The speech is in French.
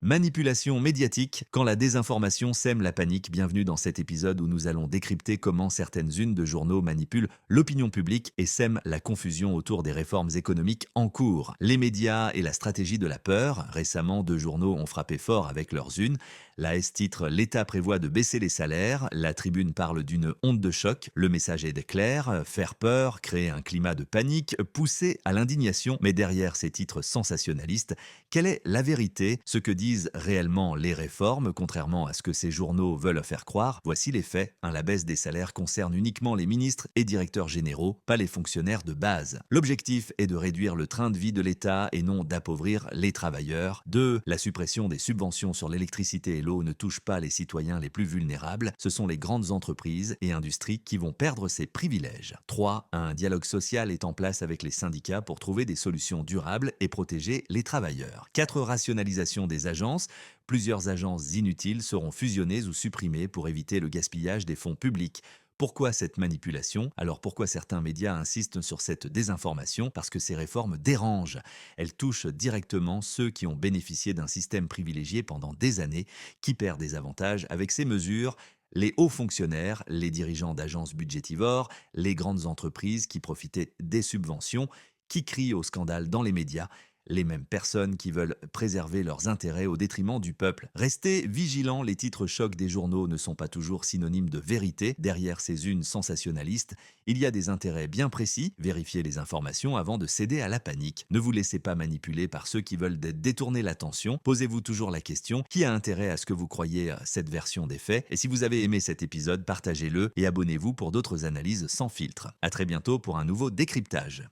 Manipulation médiatique, quand la désinformation sème la panique. Bienvenue dans cet épisode où nous allons décrypter comment certaines unes de journaux manipulent l'opinion publique et sèment la confusion autour des réformes économiques en cours. Les médias et la stratégie de la peur. Récemment, deux journaux ont frappé fort avec leurs unes. La S titre «L'État prévoit de baisser les salaires». La Tribune parle d'une onde de choc. Le message est clair: faire peur, créer un climat de panique, pousser à l'indignation. Mais derrière ces titres sensationnalistes, quelle est la vérité? Ce que disent réellement les réformes, contrairement à ce que ces journaux veulent faire croire? Voici les faits. La baisse des salaires concerne uniquement les ministres et directeurs généraux, pas les fonctionnaires de base. L'objectif est de réduire le train de vie de l'État et non d'appauvrir les travailleurs. 2. La suppression des subventions sur l'électricité et l'eau ne touche pas les citoyens les plus vulnérables. Ce sont les grandes entreprises et industries qui vont perdre ces privilèges. 3. Un dialogue social est en place avec les syndicats pour trouver des solutions durables et protéger les travailleurs. 4. Rationalisation des agences. Plusieurs agences inutiles seront fusionnées ou supprimées pour éviter le gaspillage des fonds publics. Pourquoi cette manipulation? Alors pourquoi certains médias insistent sur cette désinformation? Parce que ces réformes dérangent. Elles touchent directement ceux qui ont bénéficié d'un système privilégié pendant des années, qui perdent des avantages avec ces mesures. Les hauts fonctionnaires, les dirigeants d'agences budgétivores, les grandes entreprises qui profitaient des subventions, qui crient au scandale dans les médias, les mêmes personnes qui veulent préserver leurs intérêts au détriment du peuple. Restez vigilants, les titres chocs des journaux ne sont pas toujours synonymes de vérité. Derrière ces unes sensationnalistes, il y a des intérêts bien précis. Vérifiez les informations avant de céder à la panique. Ne vous laissez pas manipuler par ceux qui veulent détourner l'attention. Posez-vous toujours la question: qui a intérêt à ce que vous croyez à cette version des faits? Et si vous avez aimé cet épisode, partagez-le et abonnez-vous pour d'autres analyses sans filtre. À très bientôt pour un nouveau décryptage.